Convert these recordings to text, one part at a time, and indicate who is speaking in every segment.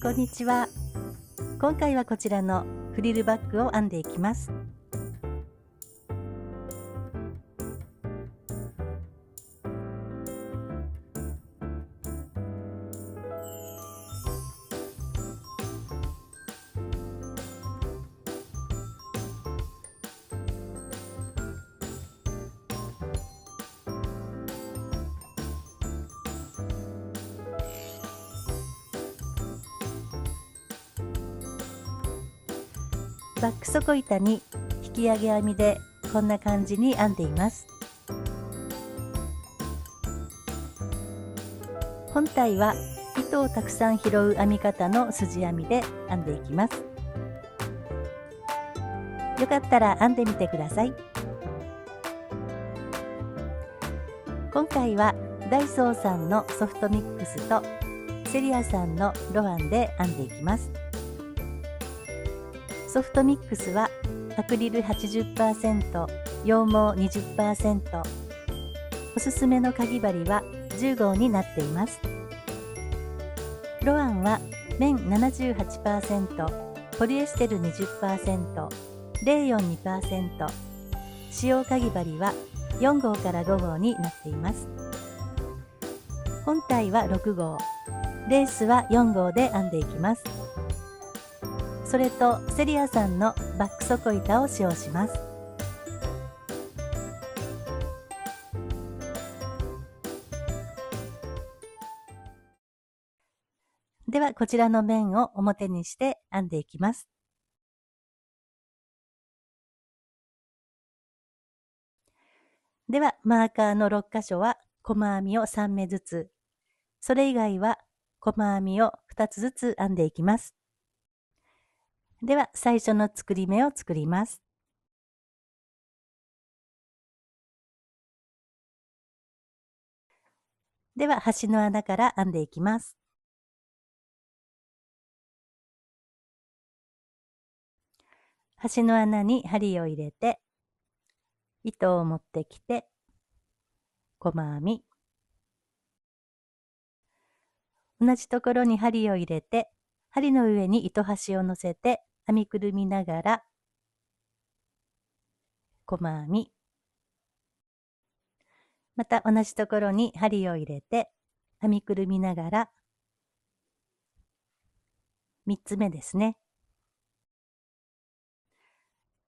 Speaker 1: こんにちは。今回はこちらのフリルバッグを編んでいきます。バッグ底板に引き上げ編みでこんな感じに編んでいます。本体は糸をたくさん拾う編み方の筋編みで編んでいきます。よかったら編んでみてください。今回はダイソーさんのソフトミックスとセリアさんのロアンで編んでいきます。ソフトミックスはアクリル 80%、羊毛 20%、おすすめのかぎ針は10号になっています。ロアンは綿 78%、ポリエステル 20%、レーヨン 2%、使用かぎ針は4号から5号になっています。本体は6号、レースは4号で編んでいきます。それとセリアさんのバッグ底板を使用します。ではこちらの面を表にして編んでいきます。ではマーカーの6箇所は細編みを3目ずつ、それ以外は細編みを2つずつ編んでいきます。では最初の作り目を作ります。では端の穴から編んでいきます。端の穴に針を入れて、糸を持ってきて、細編み。同じところに針を入れて、針の上に糸端を乗せて編みくるみながら、細編み。また同じところに針を入れて、編みくるみながら、3つ目ですね。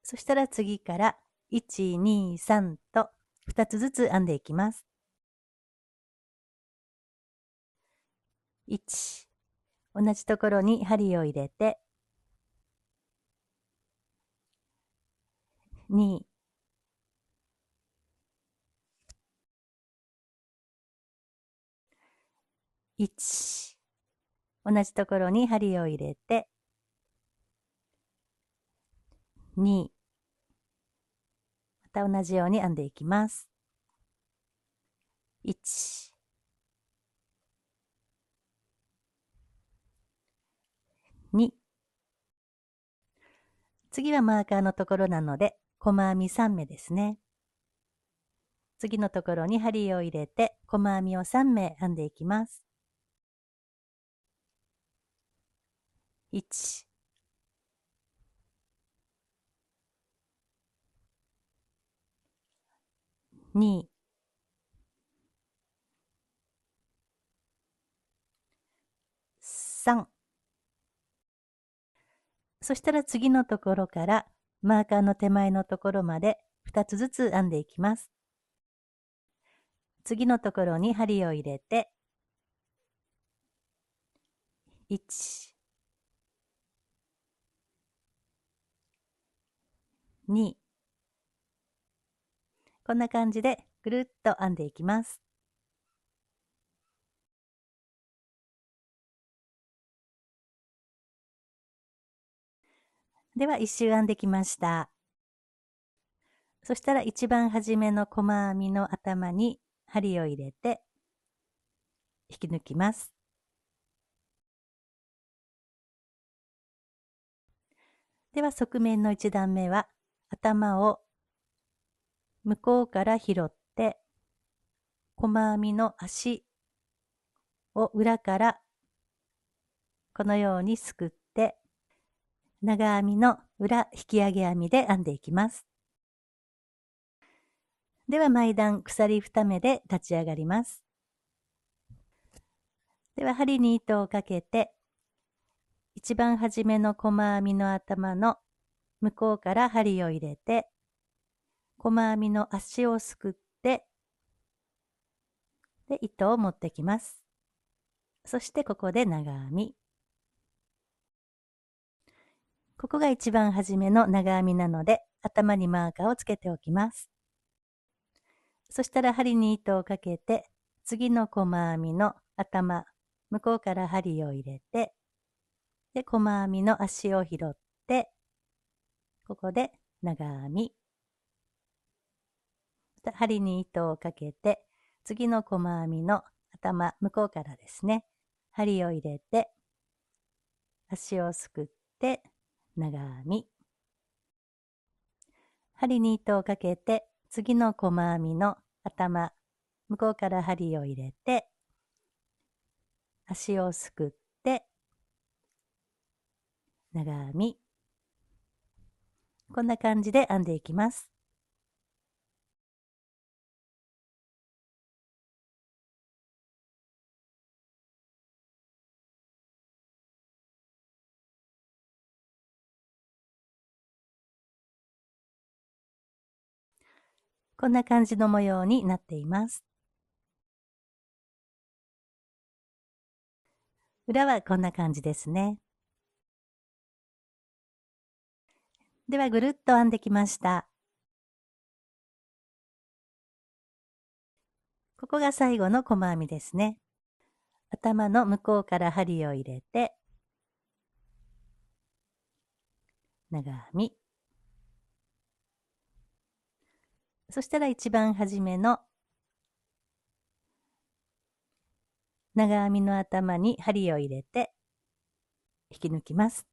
Speaker 1: そしたら次から1、2、3と2つずつ編んでいきます。1、同じところに針を入れて、2、1、同じところに針を入れて、2、また同じように編んでいきます。1、2、次はマーカーのところなので、細編み3目ですね。次のところに針を入れて、細編みを3目編んでいきます。1、2、3。そしたら次のところからマーカーの手前のところまで2つずつ編んでいきます。次のところに針を入れて、1、2、こんな感じでぐるっと編んでいきます。では1周編んできました。そしたら一番初めの細編みの頭に針を入れて引き抜きます。では側面の1段目は頭を向こうから拾って細編みの足を裏からこのようにすくって、長編みの裏引き上げ編みで編んでいきます。では毎段鎖2目で立ち上がります。では針に糸をかけて、一番初めの細編みの頭の向こうから針を入れて、細編みの足をすくって、で糸を持ってきます。そしてここで長編み。ここが一番初めの長編みなので、頭にマーカーをつけておきます。そしたら針に糸をかけて、次の細編みの頭、向こうから針を入れて、で、細編みの足を拾って、ここで長編み。針に糸をかけて、次の細編みの頭、向こうからですね、針を入れて、足をすくって、長編み。針に糸をかけて、次の細編みの頭、向こうから針を入れて、足をすくって、長編み。こんな感じで編んでいきます。こんな感じの模様になっています。裏はこんな感じですね。ではぐるっと編んできました。ここが最後の細編みですね。頭の向こうから針を入れて、長編み。そしたら一番初めの長編みの頭に針を入れて引き抜きます。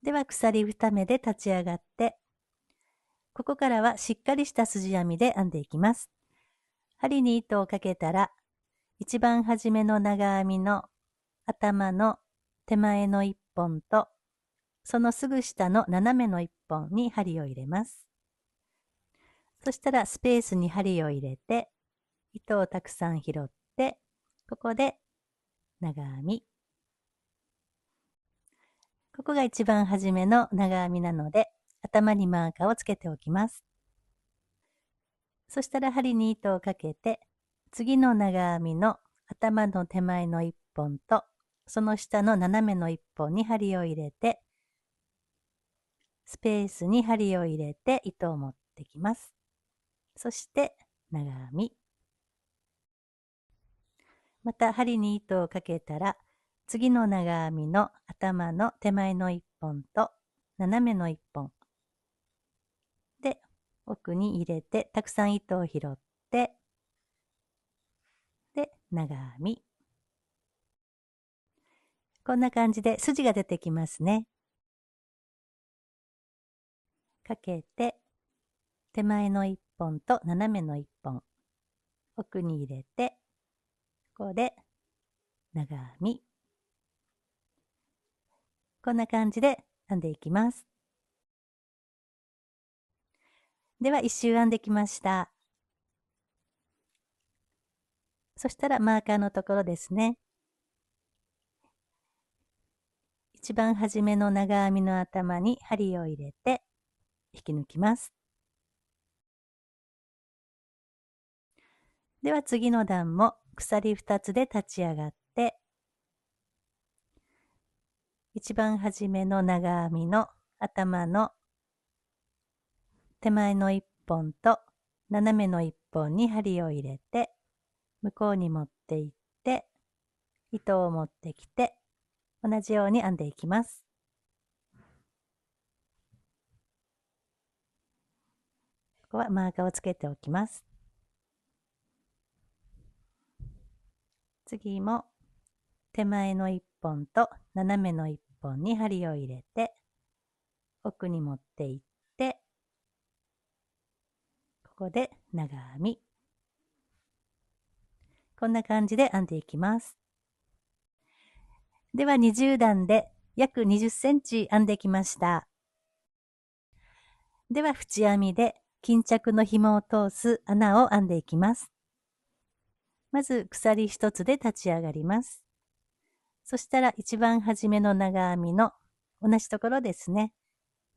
Speaker 1: では鎖2目で立ち上がって、ここからはしっかりした筋編みで編んでいきます。針に糸をかけたら、一番初めの長編みの頭の手前の1本と、そのすぐ下の斜めの1本に針を入れます。そしたらスペースに針を入れて、糸をたくさん拾って、ここで長編み。ここが一番初めの長編みなので、頭にマーカーをつけておきます。そしたら針に糸をかけて、次の長編みの頭の手前の1本と、その下の斜めの1本に針を入れて、スペースに針を入れて糸を持ってきます。そして長編み。また針に糸をかけたら、次の長編みの頭の手前の1本と斜めの1本で奥に入れてたくさん糸を拾って、で長編み。こんな感じで筋が出てきますね。かけて手前の1本と斜めの1本奥に入れて、ここで長編み。こんな感じで編んでいきます。では一周編んできました。そしたらマーカーのところですね。一番初めの長編みの頭に針を入れて引き抜きます。では次の段も鎖2つで立ち上がって、一番初めの長編みの頭の手前の1本と斜めの1本に針を入れて、向こうに持っていって、糸を持ってきて、同じように編んでいきます。ここはマーカーをつけておきます。次も手前の1本と斜めの1本に針を入れて、奥に持っていって、ここで長編み。こんな感じで編んでいきます。では20段で約20センチ編んできました。では縁編みで巾着の紐を通す穴を編んでいきます。まず鎖一つで立ち上がります。そしたら一番初めの長編みの同じところですね。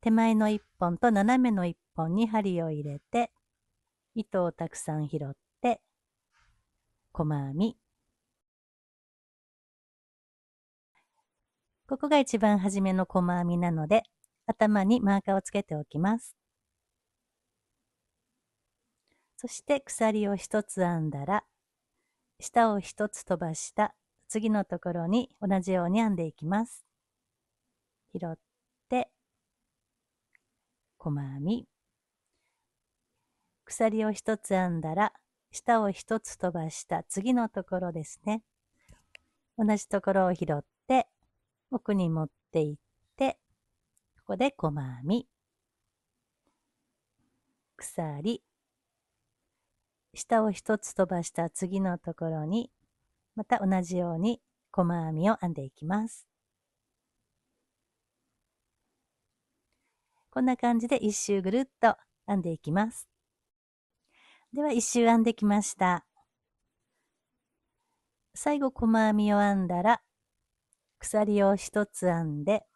Speaker 1: 手前の1本と斜めの1本に針を入れて、糸をたくさん拾って、細編み。ここが一番初めの細編みなので、頭にマーカーをつけておきます。そして鎖を一つ編んだら、下を一つ飛ばした次のところに同じように編んでいきます。拾って、細編み。鎖を一つ編んだら、下を一つ飛ばした次のところですね。同じところを拾って、奥に持っていって、ここで細編み。鎖。下を一つ飛ばした次のところに、また同じように細編みを編んでいきます。こんな感じで一周ぐるっと編んでいきます。では一周編んできました。最後細編みを編んだら、鎖を一つ編んで、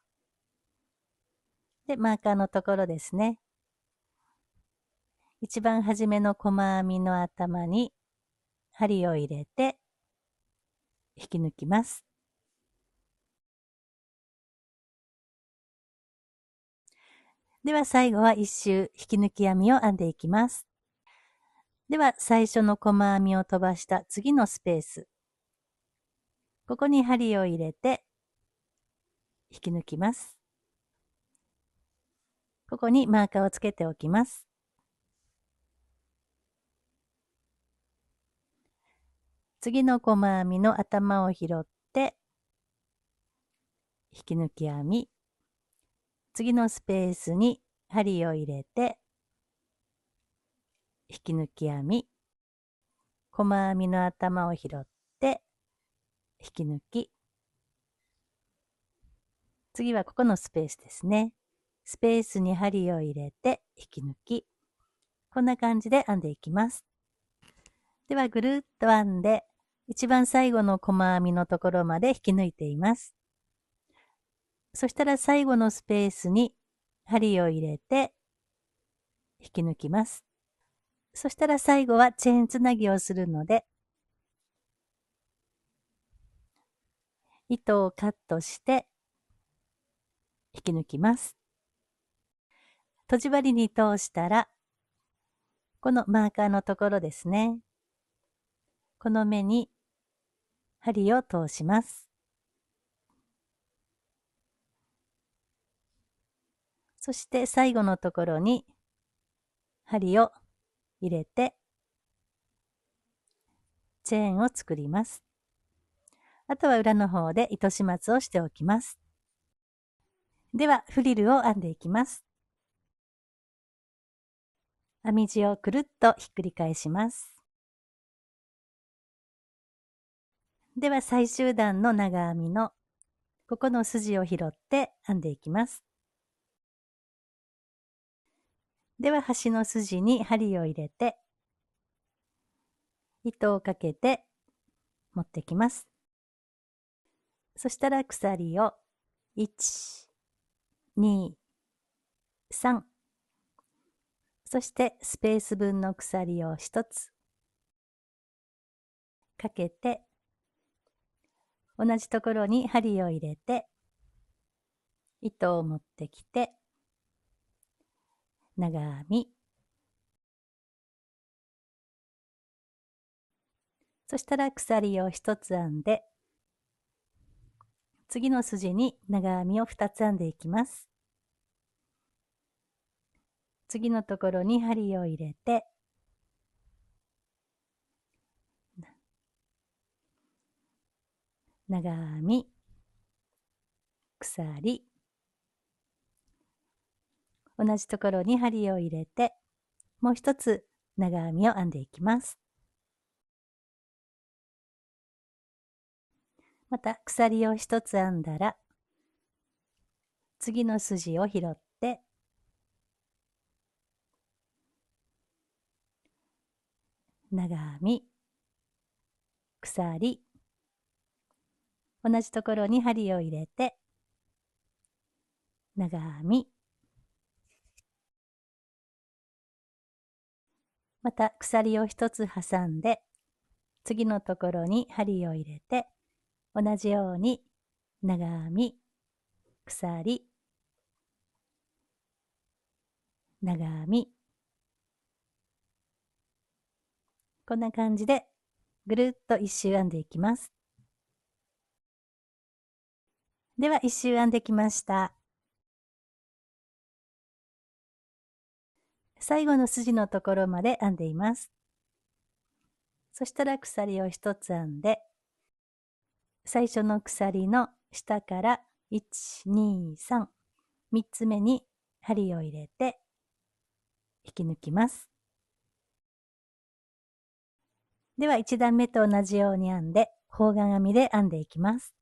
Speaker 1: で、マーカーのところですね。一番初めの細編みの頭に針を入れて、引き抜きます。では最後は一周引き抜き編みを編んでいきます。では最初の細編みを飛ばした次のスペース。ここに針を入れて引き抜きます。ここにマーカーをつけておきます。次の細編みの頭を拾って引き抜き編み。次のスペースに針を入れて引き抜き編み。細編みの頭を拾って引き抜き。次はここのスペースですね。スペースに針を入れて引き抜き。こんな感じで編んでいきます。ではぐるっと編んで、一番最後の細編みのところまで引き抜いています。そしたら最後のスペースに針を入れて引き抜きます。そしたら最後はチェーンつなぎをするので、糸をカットして引き抜きます。とじ針に通したら、このマーカーのところですね。この目に針を通します。そして最後のところに針を入れてチェーンを作ります。あとは裏の方で糸始末をしておきます。ではフリルを編んでいきます。編み地をくるっとひっくり返します。では最終段の長編みのここの筋を拾って編んでいきます。では端の筋に針を入れて糸をかけて持ってきます。そしたら鎖を1、2、3、そしてスペース分の鎖を1つかけて、同じところに針を入れて、糸を持ってきて、長編み。そしたら鎖を1つ編んで、次の筋に長編みを2つ編んでいきます。次のところに針を入れて、長編み、鎖、同じところに針を入れて、もう一つ長編みを編んでいきます。また鎖を1つ編んだら、次の筋を拾って、長編み、鎖、同じところに針を入れて、長編み、また鎖を1つ挟んで、次のところに針を入れて、同じように長編み、鎖、長編み、こんな感じでぐるっと一周編んでいきます。では一周編んできました。最後の筋のところまで編んでいます。そしたら鎖を1つ編んで、最初の鎖の下から1、2、3、3つ目に針を入れて引き抜きます。では1段目と同じように編んで、方眼編みで編んでいきます。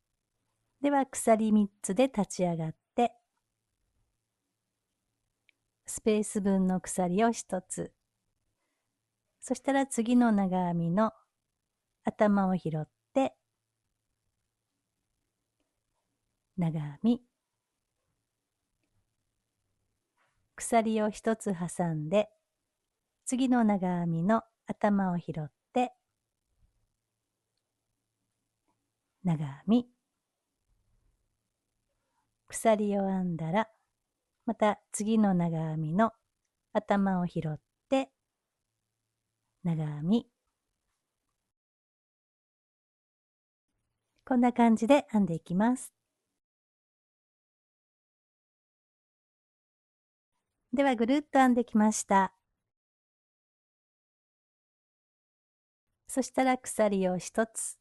Speaker 1: では鎖3つで立ち上がって、スペース分の鎖を1つ。そしたら次の長編みの頭を拾って、長編み、鎖を1つ挟んで、次の長編みの頭を拾って、長編み、鎖を編んだら、また次の長編みの頭を拾って、長編み、こんな感じで編んでいきます。ではぐるっと編んできました。そしたら鎖を1つ。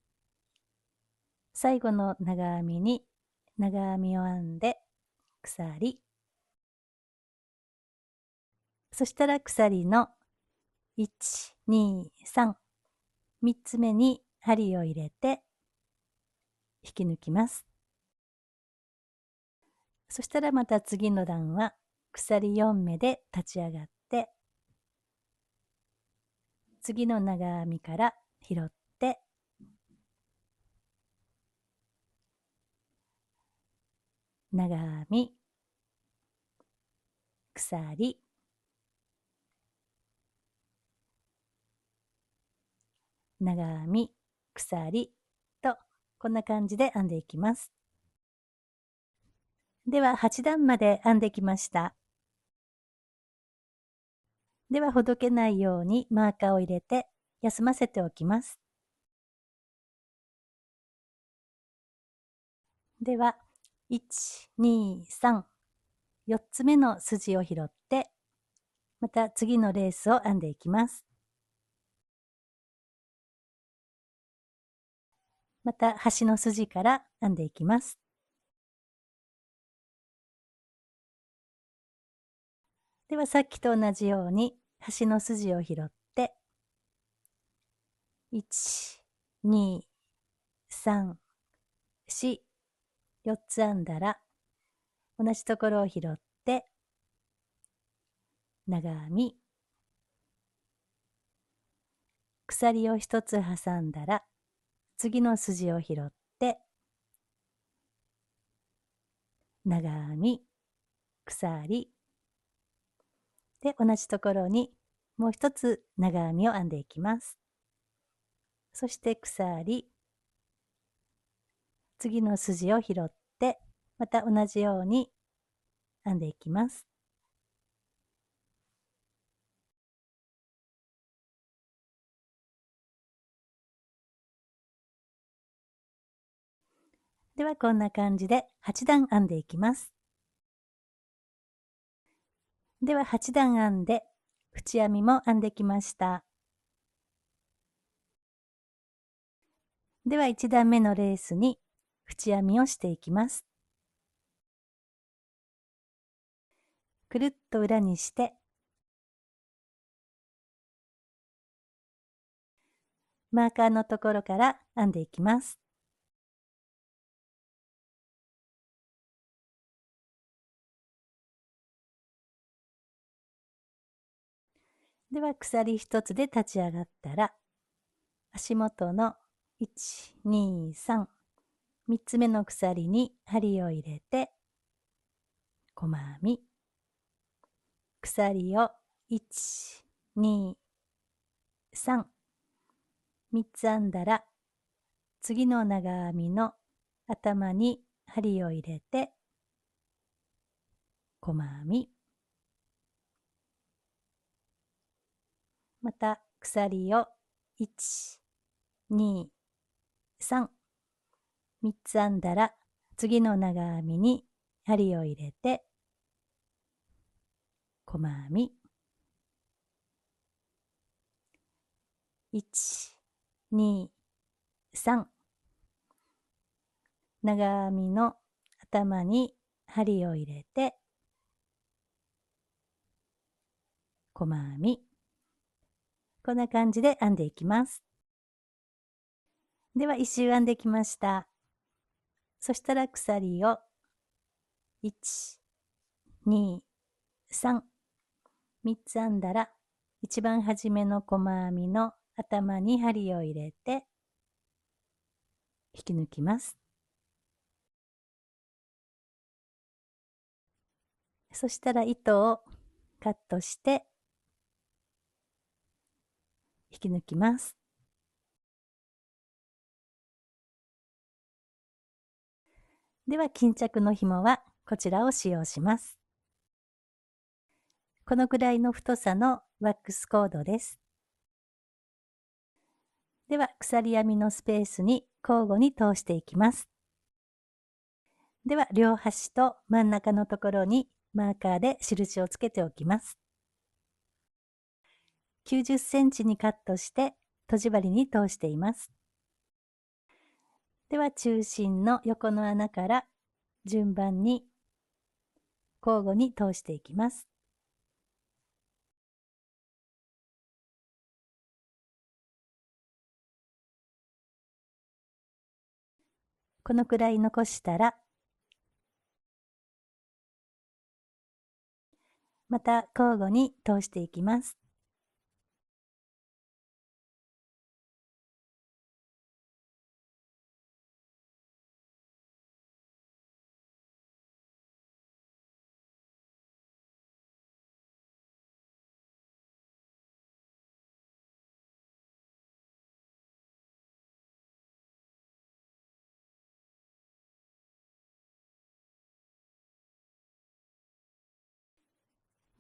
Speaker 1: 最後の長編みに長編みを編んで鎖。そしたら鎖の1、2、3、3つ目に針を入れて引き抜きます。そしたらまた次の段は鎖4目で立ち上がって、次の長編みから拾って、長編み、鎖、長編み、鎖と、こんな感じで編んでいきます。では8段まで編んできました。ではほどけないようにマーカーを入れて休ませておきます。では1、2、3、4つ目の筋を拾って、また次のレースを編んでいきます。また端の筋から編んでいきます。ではさっきと同じように端の筋を拾って、1、2、3、4、4つ編んだら、同じところを拾って、長編み、鎖を1つ挟んだら、次の筋を拾って、長編み、鎖、で、同じところにもう一つ長編みを編んでいきます。そして鎖、次の筋を拾って、また同じように編んでいきます。ではこんな感じで8段編んでいきます。では8段編んで、縁編みも編んできました。では1段目のレースに縁編みをしていきます。くるっと裏にして、マーカーのところから編んでいきます。では鎖一つで立ち上がったら、足元の1、2、3、3つ目の鎖に針を入れて、細編み、鎖を1、2、3、3つ編んだら、次の長編みの頭に針を入れて、細編み、また鎖を1、2、3、3つ編んだら、次の長編みに針を入れて、細編み、1、2、3、長編みの頭に針を入れて、細編み、こんな感じで編んでいきます。では一周編んできました。そしたら鎖を1、2、3、3つ編んだら、一番初めの細編みの頭に針を入れて引き抜きます。そしたら糸をカットして引き抜きます。では巾着の紐はこちらを使用します。このくらいの太さのワックスコードです。では鎖編みのスペースに交互に通していきます。では両端と真ん中のところにマーカーで印をつけておきます。90センチにカットしてとじ針に通しています。では中心の横の穴から順番に交互に通していきます。このくらい残したら、また交互に通していきます。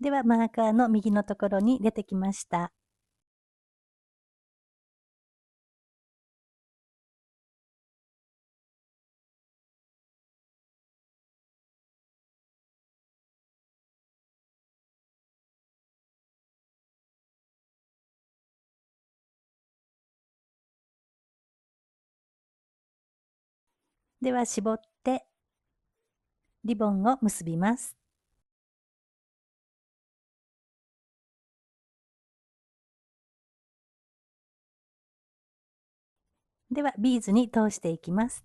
Speaker 1: ではマーカーの右のところに出てきました。では絞ってリボンを結びます。ではビーズに通していきます。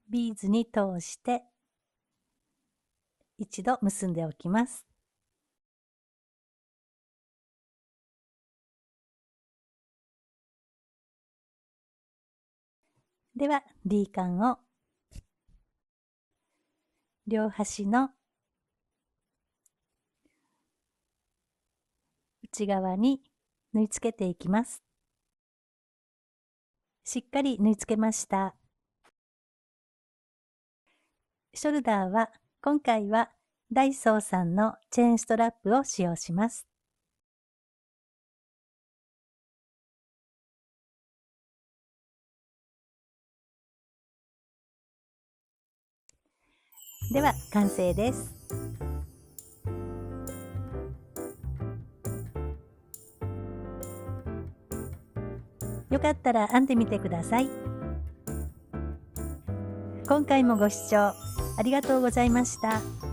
Speaker 1: ビーズに通して一度結んでおきます。では D カンを両端の内側に縫い付けていきます。しっかり縫い付けました。ショルダーは今回はダイソーさんのチェーンストラップを使用します。では完成です。よかったら編んでみてください。今回もご視聴ありがとうございました。